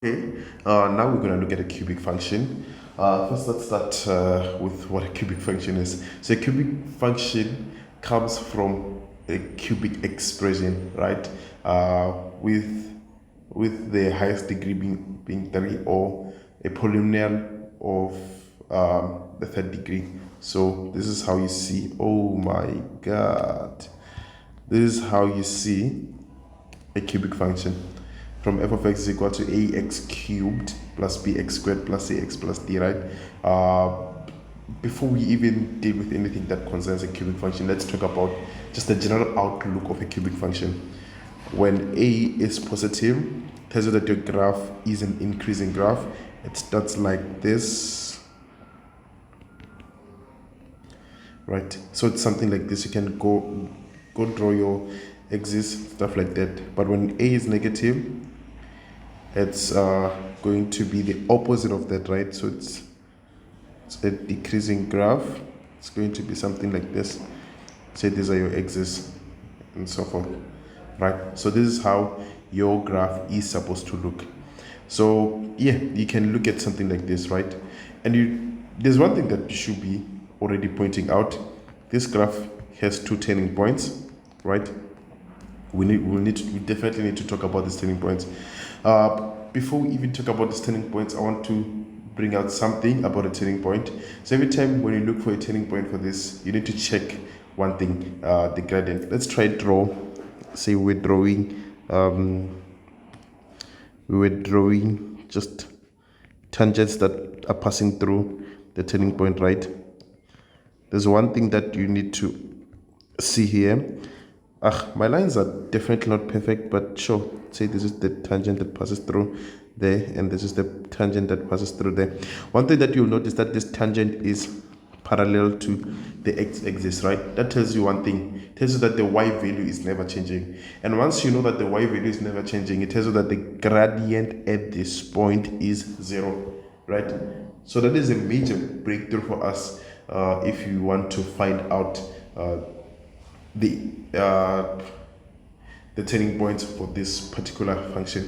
Okay, now we're going to look at a cubic function. First, let's start with what a cubic function is. So, a cubic function comes from a cubic expression, right? With the highest degree being 3, or a polynomial of the third degree. So, this is how you see. Oh my God! This is how you see a cubic function. From f of x is equal to ax cubed plus bx squared plus ax plus d, right? Before we even deal with anything that concerns a cubic function, let's talk about just the general outlook of a cubic function. When a is positive, tells you that your graph is an increasing graph. It starts like this, right? So it's something like this. You can go draw your axis, stuff like that. But when a is negative, it's going to be the opposite of that, right? So it's a decreasing graph. It's going to be something like this. Say these are your axes and so forth, right? So this is how your graph is supposed to look. So yeah, you can look at something like this, right? And there's one thing that you should be already pointing out. This graph has 2 turning points, right? We definitely need to talk about these turning points. Before we even talk about these turning points, I want to bring out something about a turning point. So every time when you look for a turning point for this, you need to check one thing, the gradient. Let's try draw. Say we're drawing just tangents that are passing through the turning point, right? There's one thing that you need to see here. My lines are definitely not perfect, but sure, say this is the tangent that passes through there, and this is the tangent that passes through there. One thing that you'll notice that this tangent is parallel to the x-axis, right? That tells you one thing. It tells you that the y value is never changing. And once you know that the y value is never changing, it tells you that the gradient at this point is 0, right? So that is a major breakthrough for us if you want to find out the turning points for this particular function.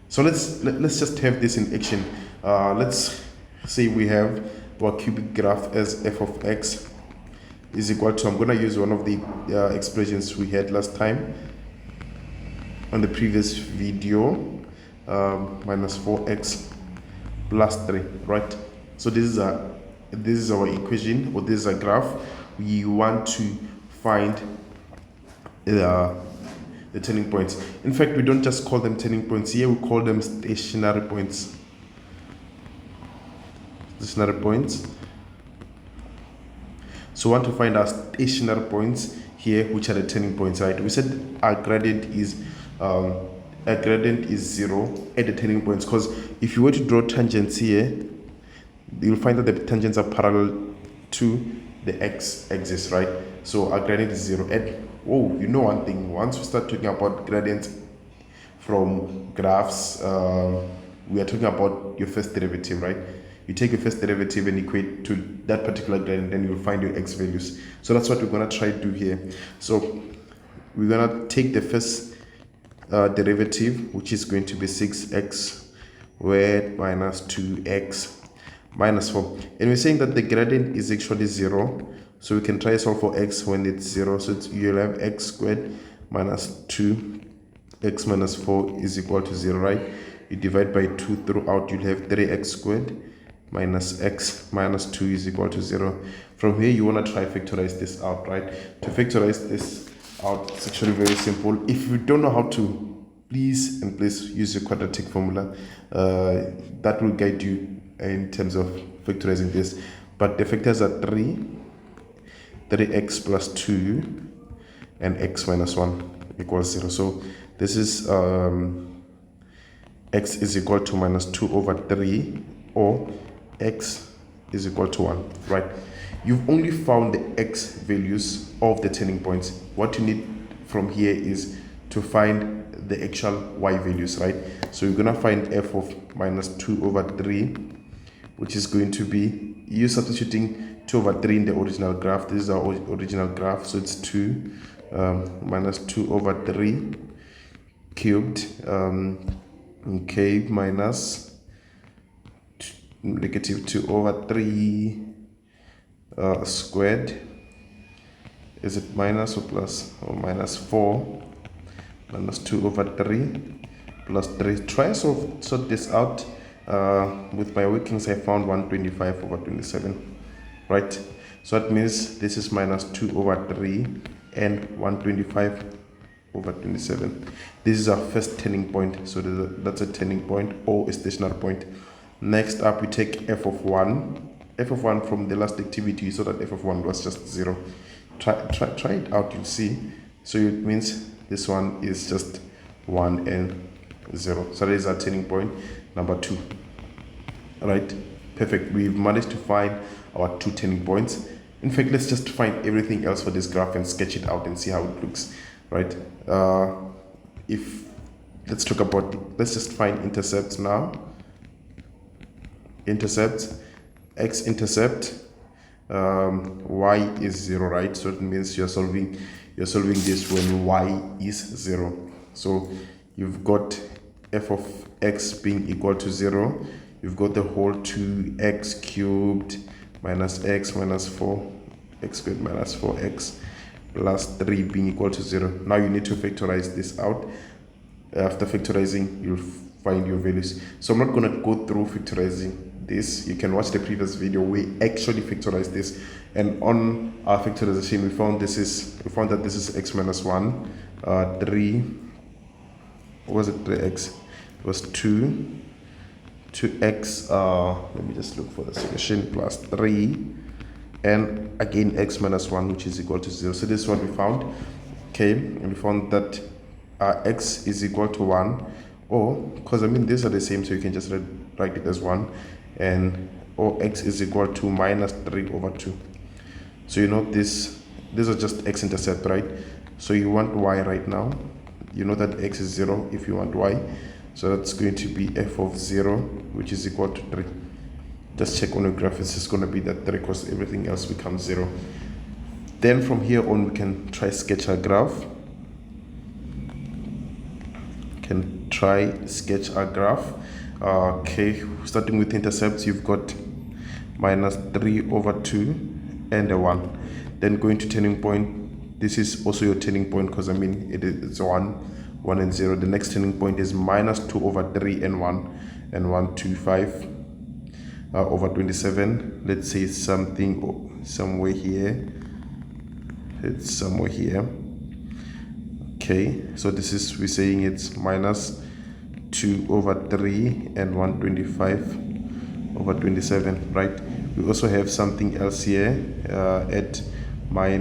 So let's just have this in action. Let's say we have our cubic graph as f of x is equal to, I'm going to use one of the expressions we had last time on the previous video, minus 4x plus 3, right? So this is our equation, or this is a graph. We want to find the turning points. In fact, we don't just call them turning points here, we call them stationary points. Stationary points. So we want to find our stationary points here, which are the turning points, right? We said our gradient is 0 at the turning points, because if you were to draw tangents here, you'll find that the tangents are parallel to the x-axis, right? So our gradient is 0 at, you know one thing, once we start talking about gradients from graphs, we are talking about your first derivative, right? You take your first derivative and equate to that particular gradient, then you'll find your x values. So that's what we're going to try to do here. So we're going to take the first derivative, which is going to be 6x squared minus 2x minus 4. And we're saying that the gradient is actually 0. So we can try solve for x when it's 0. So you'll have x squared minus 2x minus 4 is equal to 0, right? You divide by 2 throughout, you'll have 3x squared minus x minus 2 is equal to 0. From here, you want to try factorize this out, right? To factorize this out, it's actually very simple. If you don't know how to, please use your quadratic formula. That will guide you in terms of factorizing this. But the factors are 3x plus 2 and x minus 1 equals 0. So this is x is equal to minus 2 over 3, or x is equal to 1, right? You've only found the x values of the turning points. What you need from here is to find the actual y values, right? So you're going to find f of minus 2 over 3, which is going to be, you substituting 2 over 3 in the original graph. This is our original graph, so it's 2 minus 2 over 3 cubed Okay, minus negative 2 over 3 squared. Is it minus or plus? Or minus 4 minus 2 over 3 plus 3. Try and sort this out. With my workings, I found 125 over 27, right? So that means this is minus 2 over 3 and 125 over 27. This is our first turning point, so that's a turning point or a stationary point. Next up, we take f of 1. F of 1 from the last activity, so that f of 1 was just 0. Try it out, you'll see. So it means this one is just 1 and 0. So that is our turning point number 2. All right, perfect. We've managed to find our 2 turning points. In fact, let's just find everything else for this graph and sketch it out and see how it looks, right? Let's just find intercepts now. Intercepts, x-intercept, y is 0, right? So it means you're solving this when y is 0. So you've got f of x being equal to 0. You've got the whole 2x cubed minus x minus 4, x squared minus 4x plus 3 being equal to 0. Now you need to factorize this out. After factorizing, you'll find your values. So I'm not going to go through factorizing this. You can watch the previous video. We actually factorized this, and on our factorization we found that this is x minus 1, 3, what was it, 3x, it was 2x, let me just look for the solution, plus 3, and again x minus 1, which is equal to 0. So this is what we found. Okay, and we found that x is equal to 1, or because these are the same, so you can just write it as 1, and or x is equal to minus 3 over 2. So you know these are just x-intercept, right? So you want y right now. You know that x is 0 if you want y. So that's going to be f of 0, which is equal to 3. Just check on your graph, it's just going to be that 3 because everything else becomes 0. Then from here on, we can try sketch our graph. Okay, starting with intercepts, you've got minus 3 over 2 and a 1. Then going to turning point, this is also your turning point because it's 1 and 0. The next turning point is minus 2 over 3 and 1 and 125 over 27. Let's say somewhere here. It's somewhere here. Okay, so we're saying it's minus 2 over 3 and 125 over 27, right? We also have something else here at 3,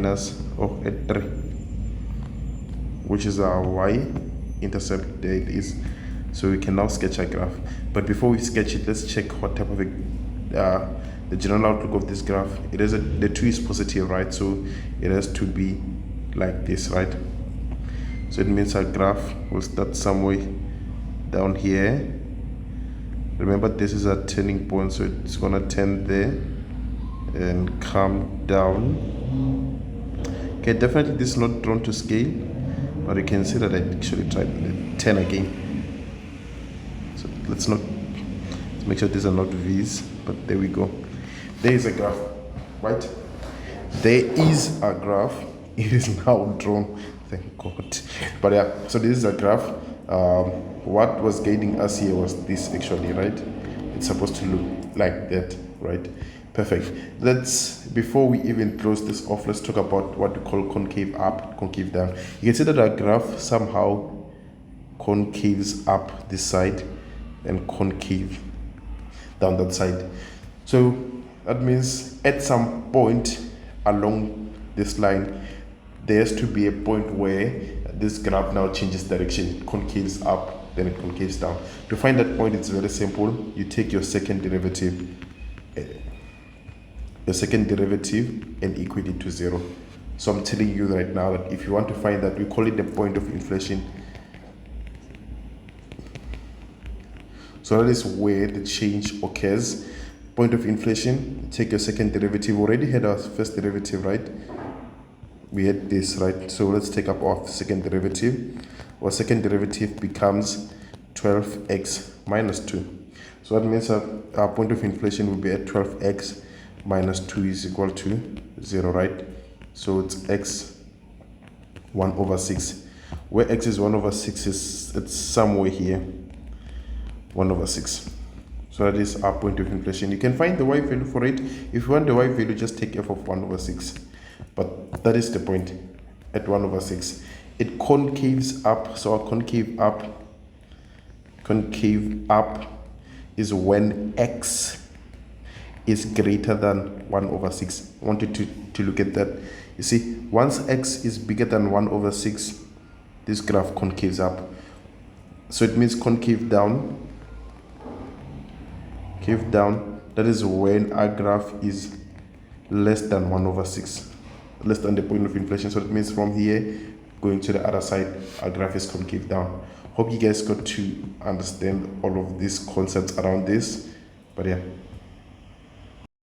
which is our y-intercept. There it is. So we can now sketch our graph. But before we sketch it, let's check what type of the general outlook of this graph. The 2 is positive, right? So it has to be like this, right? So it means our graph will start somewhere down here. Remember, this is a turning point, so it's gonna turn there and come down. Okay, definitely this is not drawn to scale, but you can see that I actually tried 10 again. So let's make sure these are not V's, but there we go. There is a graph, right? There is a graph. It is now drawn, thank God. But yeah, so this is a graph. What was guiding us here was this actually, right? It's supposed to look like that, right? Perfect. Before we even close this off, let's talk about what we call concave up, concave down. You can see that our graph somehow concaves up this side and concave down that side. So that means at some point along this line, there has to be a point where this graph now changes direction, concaves up, then it concaves down. To find that point, it's very simple. You take your second derivative and equate it to 0. So I'm telling you right now that if you want to find that, we call it the point of inflation. So that is where the change occurs. Point of inflation, take your second derivative. We already had our first derivative, right? We had this, right? So let's take up our second derivative. Our second derivative becomes 12x minus 2. So that means our point of inflation will be at 12x minus 2 is equal to 0, right? So it's x 1 over 6. Where x is 1 over 6 is, it's somewhere here, 1 over 6. So that is our point of inflation. You can find the y value for it. If you want the y value, just take f of 1 over 6. But that is the point, at 1 over 6. It concaves up, so our concave up is when x is greater than 1 over 6. I want you to look at that. You see, once x is bigger than 1 over 6, this graph concaves up. So it means concave down. Cave down, that is when our graph is less than 1 over 6, less than the point of inflation. So it means from here going to the other side, our graph is concave down. Hope you guys got to understand all of these concepts around this. But yeah.